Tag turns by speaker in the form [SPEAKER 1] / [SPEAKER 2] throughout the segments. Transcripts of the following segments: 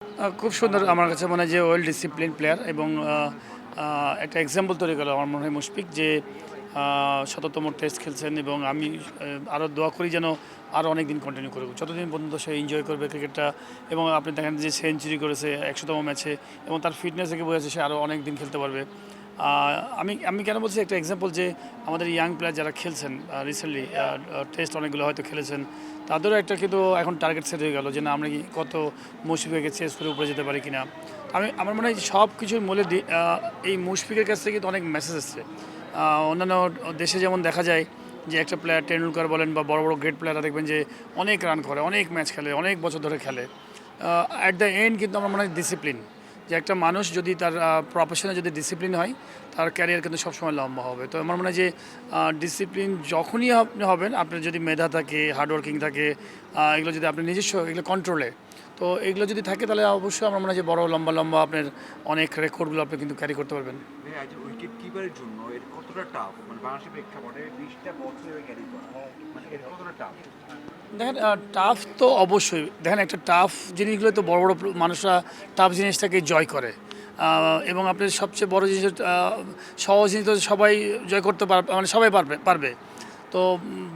[SPEAKER 1] খুব সুন্দর আমার কাছে মনে হয় যে ওয়েল ডিসিপ্লিন প্লেয়ার এবং একটা এক্সাম্পল তৈরি করলো আমার মনে হয় মুশফিক যে শততম টেস্ট খেলছেন এবং আমি আরও দোয়া করি যেন আরও অনেক দিন কন্টিনিউ করবে যতদিন পর্যন্ত সে এনজয় করবে ক্রিকেটটা। এবং আপনি দেখেন যে সেঞ্চুরি করেছে 100তম ম্যাচে এবং তার ফিটনেস থেকে বোঝাচ্ছে সে আরও অনেক দিন খেলতে পারবে। আমি আমি কেন বলছি একটা এক্সাম্পল যে আমাদের ইয়াং প্লেয়ার যারা খেলছেন রিসেন্টলি টেস্ট অনেকগুলো হয়তো খেলেছেন তাদেরও একটা কিন্তু এখন টার্গেট সেট হয়ে গেল যে না আমরা কি কত মুশফিককে চেস করে উপরে যেতে পারি কিনা। আমার মনে হয় সব কিছুর মূলে এই মুশফিকের কাছ থেকে কিন্তু অনেক মেসেজ এসছে। অন্যান্য দেশে যেমন দেখা যায় যে একটা প্লেয়ার টেন্ডুলকার বলেন বা বড় বড় গ্রেট প্লেয়াররা দেখবেন যে অনেক রান করে, অনেক ম্যাচ খেলে, অনেক বছর ধরে খেলে। অ্যাট দ্য এন্ড কিন্তু আমার মনে হয় ডিসিপ্লিন, যে একটা মানুষ যদি তার প্রফেশনে যদি ডিসিপ্লিন হয় তার ক্যারিয়ার কিন্তু সবসময় লম্বা হবে। তো আমার মনে হয় যে ডিসিপ্লিন যখনই আপনি হবেন, আপনার যদি মেধা থাকে, হার্ডওয়ার্কিং থাকে, এগুলো যদি আপনি নিজস্ব এগুলো কন্ট্রোলে, তো এগুলো যদি থাকে তাহলে অবশ্যই আমার মনে হয় যে বড় লম্বা লম্বা আপনার অনেক রেকর্ডগুলো আপনি কিন্তু ক্যারি করতে পারবেন।
[SPEAKER 2] উইকেট কিপারের জন্য এর কতটা টাফ, মানে বাংলাদেশের প্রেক্ষাপটে 20টা বছর ক্যারি করা, মানে এর কতটা টাফ?
[SPEAKER 1] দেখেন টাফ তো অবশ্যই, দেখেন একটা টাফ জিনিসগুলো তো বড় বড় মানুষরা টাফ জিনিসটাকে জয় করে। এবং আপনি সবচেয়ে বড় জিনিস সহজ জিনিস তো সবাই জয় করতে পারবে, মানে সবাই পারবে পারবে। তো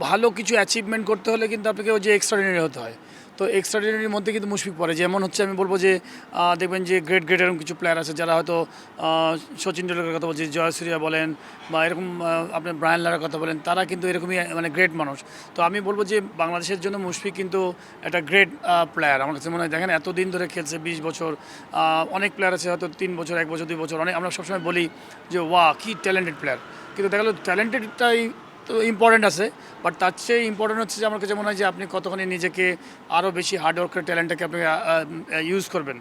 [SPEAKER 1] ভালো কিছু অ্যাচিভমেন্ট করতে হলে কিন্তু আপনাকে ওই যে এক্সট্রাঅর্ডিনারি হতে হয়। তো এক্সট্রাঅর্ডিনারির মধ্যে কিন্তু মুশফিক পড়ে, যেমন হচ্ছে আমি বলবো যে দেখবেন যে গ্রেট গ্রেট এরকম কিছু প্লেয়ার আছে যারা হয়তো সচিন টেন্ডুলকারের কথা বলছি, জয়সূর্যা বলেন বা এরকম আপনার ব্রায়ান লারার কথা বলেন, তারা কিন্তু এরকমই মানে গ্রেট মানুষ। তো আমি বলবো যে বাংলাদেশের জন্য মুশফিক কিন্তু একটা গ্রেট প্লেয়ার। আমার কাছে মনে হয় দেখেন এতদিন ধরে খেলছে 20 বছর। অনেক প্লেয়ার আছে হয়তো 3 বছর, 1 বছর, 2 বছর, অনেক আমরা সবসময় বলি যে ওয়া কী ট্যালেন্টেড প্লেয়ার, কিন্তু দেখা গেলো ট্যালেন্টেডটাই তো ইম্পর্টেন্ট আছে, বাট তার চেয়ে ইম্পর্টেন্ট হচ্ছে যে আমার কাছে মনে হয় যে আপনি কতখানি নিজেকে আরও বেশি হার্ডওয়ার্কের ট্যালেন্টটাকে আপনি ইউজ করবেন।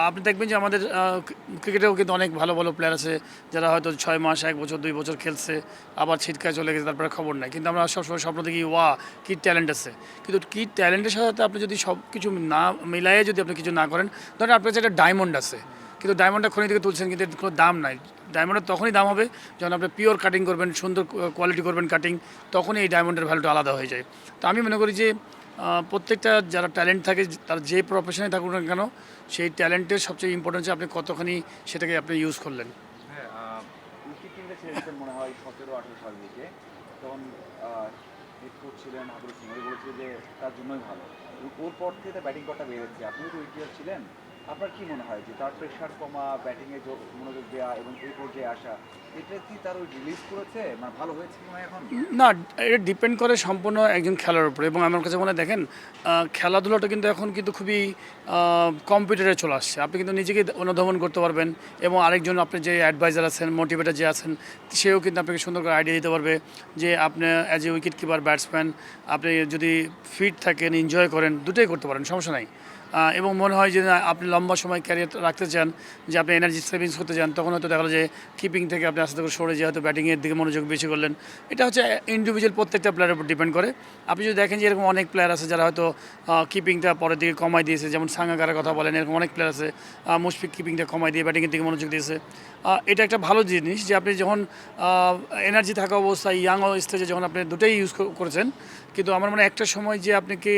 [SPEAKER 1] আপনি দেখবেন যে আমাদের ক্রিকেটেও কিন্তু অনেক ভালো ভালো প্লেয়ার আছে যারা হয়তো 6 মাস, 1 বছর, 2 বছর খেলছে, আবার ছিটকায় চলে গেছে, তারপরে খবর নাই। কিন্তু আমরা সবসময় স্বপ্ন দেখি ওয়া কী ট্যালেন্ট আছে, কিন্তু কী ট্যালেন্টের সাথে সাথে আপনি যদি সব কিছু না মিলাইয়ে যদি আপনি কিছু না করেন, ধরেন আপনার কাছে একটা ডায়মন্ড আছে কিন্তু ডায়মন্ডটা খনি থেকে তুলছেন কিন্তু এর কোনো দাম নাই। ডায়মন্ডের তখনই দাম হবে যখন আপনি পিওর কাটিং করবেন, সুন্দর কোয়ালিটি করবেন কাটিং, তখনই এই ডায়মন্ডের ভ্যালুটা আলাদা হয়ে যায়। তো আমি মনে করি যে প্রত্যেকটা যারা ট্যালেন্ট থাকে তার যে প্রফেশনে থাকুক না কেন, সেই ট্যালেন্টের সবচেয়ে ইম্পর্টেন্ট হচ্ছে আপনি কতখানি সেটাকে আপনি ইউজ করলেন।
[SPEAKER 2] হ্যাঁ, উইকেট কিনতে ছেড়েছেন মনে হয় 17-18 সাল থেকে, তখন হেড কোচ ছিলেন হাবুল সিং, বলেছিল যে তার জন্যই ভালো। ওর পর থেকে তার ব্যাটিং করাটা বেড়েছে, আপনিও তো উইকেট ছিলেন, আপনার কি মনে হয় যে তার প্রেশার কমা, ব্যাটিংয়ে মনোযোগ দেওয়া এবং এই পর্যায়ে আসা, এটা কি তার ওই রিলিজ করেছে, মানে ভালো হয়েছে কি না এখন?
[SPEAKER 1] না, এটা ডিপেন্ড করে সম্পূর্ণ একজন খেলার উপরে। এবং আমার কাছে মনে হয় দেখেন খেলাধুলাটা কিন্তু এখন কিন্তু খুবই কম্পিউটারে চলে আসছে। আপনি কিন্তু নিজেকে অনুধাবন করতে পারবেন এবং আরেকজন আপনার যে অ্যাডভাইজার আছেন, মোটিভেটার যে আছেন, সেও কিন্তু আপনাকে সুন্দর করে আইডিয়া দিতে পারবে যে আপনি as a wicket keeper, batsman, আপনি যদি ফিট থাকেন, এনজয় করেন, দুটোই করতে পারেন, সমস্যা নাই। এবং মনে হয় যে আপনি লম্বা সময় ক্যারিয়ার রাখতে চান, যে আপনি এনার্জি সেভিংস করতে চান, তখন হয়তো দেখা গেলো যে কিপিং থেকে আপনি আস্তে করে সরে যেয়ে হয়তো ব্যাটিংয়ের দিকে মনোযোগ বেশি করলেন। এটা হচ্ছে ইন্ডিভিজুয়াল প্রত্যেকটা প্লেয়ারের উপর ডিপেন্ড করে। আপনি যদি দেখেন যে এরকম অনেক প্লেয়ার আছে যারা হয়তো কিপিংটা পরের দিকে কমাই দিয়েছে, যেমন সাঙ্গাকারের কথা বলেন, এরকম অনেক প্লেয়ার আছে মুশফিক কিপিংটা কমাই দিয়ে ব্যাটিংয়ের দিকে মনোযোগ দিয়েছে। এটা একটা ভালো জিনিস যে আপনি যখন এনার্জি থাকা অবস্থায় ইয়াং স্টেজে যখন আপনি দুটোই ইউজ করেছেন, কিন্তু আমার মনে হয় একটা সময় যে আপনাকে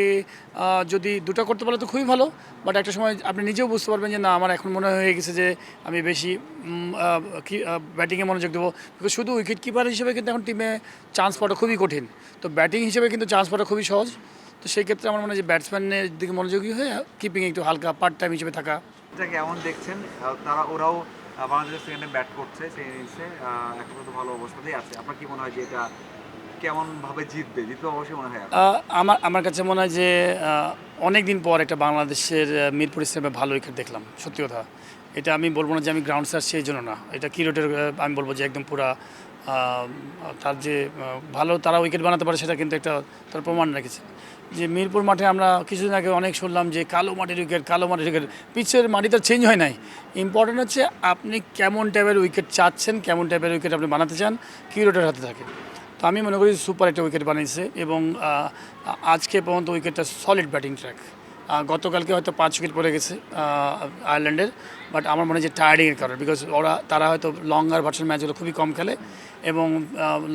[SPEAKER 1] যদি দুটো করতে পারলে তো খুবই ভালো, বাট একটা সময় আপনি নিজেও বুঝতে পারবেন যে না আমার এখন মনে হয়ে গেছে যে আমি বেশি ব্যাটিংয়ে মনোযোগ দেবো। বিকজ শুধু উইকেট কিপার হিসেবে কিন্তু এখন টিমে চান্স পাওয়াটা খুবই কঠিন, তো ব্যাটিং হিসেবে কিন্তু চান্স পাওয়াটা খুবই সহজ। তো সেই ক্ষেত্রে আমার মনে হয় যে ব্যাটসম্যানের দিকে মনোযোগী হয়ে কিপিংয়ে একটু হালকা পার্ট টাইম হিসেবে থাকা।
[SPEAKER 2] এটা কেমন দেখছেন? ওরাও বাংলাদেশের সেকেন্ডে ব্যাট করছে সেই ইনিংসে, এখন তো ভালো অবস্থাতেই আছে। আপনার কি মনে হয় যে এটা কেমনভাবে জিতবে? জিতবে অবশ্যই মনে হয়।
[SPEAKER 1] আমার কাছে মনে হয় যে অনেক দিন পর একটা বাংলাদেশের মিরপুর স্টেডিয়ামে ভালো উইকেট দেখলাম, সত্যি কথা। এটা আমি বলবো না যে আমি গ্রাউন্ড সার্চ সেই জন্য না, এটা কি রোডের আমি বলবো যে একদম পুরা তার যে ভালো তারা উইকেট বানাতে পারে সেটা কিন্তু একটা তার প্রমাণ রেখেছে। যে মিরপুর মাঠে আমরা কিছুদিন আগে অনেক শুনলাম যে কালো মাটির উইকেট, কালো মাটির উইকেট, পিচের মাটি তার চেঞ্জ হয় নাই। ইম্পর্টেন্ট হচ্ছে আপনি কেমন টাইপের উইকেট চাচ্ছেন, কেমন টাইপের উইকেট আপনি বানাতে চান, কি রোডের হাতে থাকে। তো আমি মনে করি সুপার একটা উইকেট বানিয়েছে এবং আজকে পর্যন্ত উইকেটটা সলিড ব্যাটিং ট্র্যাক। গতকালকে হয়তো 5 উইকেট পড়ে গেছে আয়ারল্যান্ডের, বাট আমার মনে হয় যে টায়ার্ডিংয়ের কারণে, বিকজ তারা হয়তো লঙ্গার ভার্সন ম্যাচগুলো খুবই কম খেলে এবং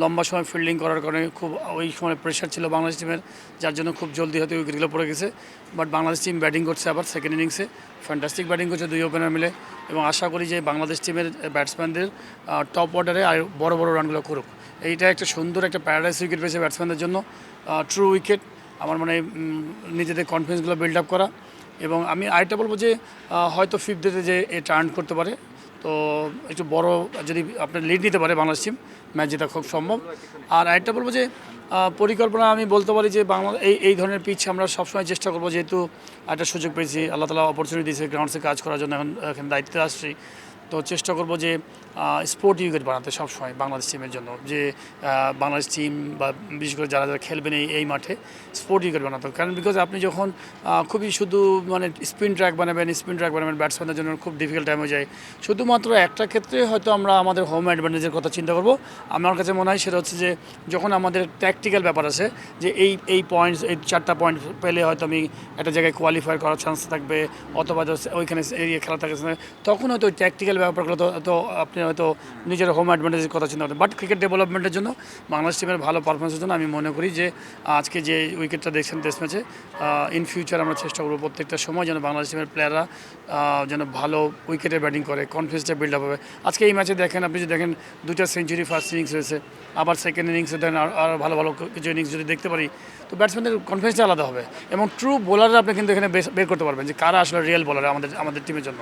[SPEAKER 1] লম্বা সময় ফিল্ডিং করার কারণে খুব ওই সময় প্রেশার ছিল বাংলাদেশ টিমের, যার জন্য খুব জলদি হয়তো উইকেটগুলো পড়ে গেছে। বাট বাংলাদেশ টিম ব্যাটিং করছে আবার সেকেন্ড ইনিংসে, ফ্যান্টাস্টিক ব্যাটিং করছে 2 ওপেনার মিলে, এবং আশা করি যে বাংলাদেশ টিমের ব্যাটসম্যানদের টপ অর্ডারে আর বড় বড় রানগুলো করুক। এইটা একটা সুন্দর একটা প্যারাডাইস উইকেট পেয়েছে ব্যাটসম্যানদের জন্য, ট্রু উইকেট। আমার মানে নিজেদের কনফিডেন্সগুলো বিল্ড আপ করা, এবং আমি আরেকটা বলবো যে হয়তো 5th ডেতে যে এটা আর্ন করতে পারে, তো একটু বড় যদি আপনার লিড নিতে পারে বাংলাদেশ টিম, ম্যাচ জেতা খুব সম্ভব। আর আরেকটা বলবো যে পরিকল্পনা আমি বলতে পারি যে এই ধরনের পিচ আমরা সবসময় চেষ্টা করবো, যেহেতু একটা সুযোগ পেয়েছি, আল্লাহ তালা অপরচুনিটি দিয়েছে গ্রাউন্ডসে কাজ করার জন্য, এখন এখানে দায়িত্বে আসছি, তো চেষ্টা করবো যে স্পোর্ট উইকেট বানাতে সবসময় বাংলাদেশ টিমের জন্য, যে বাংলাদেশ টিম বা বিশেষ করে যারা যারা খেলবেন এই মাঠে স্পোর্ট উইকেট বানাতে হবে। কারণ বিকজ আপনি যখন খুবই শুধু মানে স্পিন ট্র্যাক বানাবেন ব্যাটসম্যানদের জন্য খুব ডিফিকাল্ট টাইম হয়ে যায়। শুধুমাত্র একটা ক্ষেত্রে হয়তো আমরা আমাদের হোম অ্যাডভান্টেজের কথা চিন্তা করব। আমার কাছে মনে হয় সেটা হচ্ছে যে যখন আমাদের ট্যাকটিক্যাল ব্যাপার আছে, যে এই পয়েন্টস, এই 4টা পয়েন্ট পেলে হয়তো আমি একটা জায়গায় কোয়ালিফাই করার চান্স থাকবে, অথবা ওইখানে এরিয়া খেলা থাকে, তখন হয়তো ওই ট্যাকটিক্যাল ব্যাপারগুলো তো আপনি হয়তো নিজের হোম অ্যাডভান্টেজের কথা চিন্তা করতেন। বাট ক্রিকেট ডেভেলপমেন্টের জন্য, বাংলাদেশ টিমের ভালো পারফরমেন্সের জন্য আমি মনে করি যে আজকে যে উইকেটটা দেখছেন টেস্ট ম্যাচে, ইন ফিউচার আমরা চেষ্টা করবো প্রত্যেকটা সময় যেন বাংলাদেশ টিমের প্লেয়াররা যেন ভালো উইকেটে ব্যাটিং করে, কনফিডেন্সটা বিল্ড আপ হবে। আজকে এই ম্যাচে দেখেন, আপনি যদি দেখেন 2টা সেঞ্চুরি ফার্স্ট ইনিংস হয়েছে, আবার সেকেন্ড ইনিংসে দেখেন আর ভালো ভালো কিছু ইনিংস যদি দেখতে পারি, তো ব্যাটসম্যানদের কনফিডেন্সটা আলাদা হবে, এবং ট্রু বোলাররা আপনি কিন্তু এখানে বের করতে পারবেন যে কারা আসলে রিয়েল বোলার আমাদের টিমের জন্য।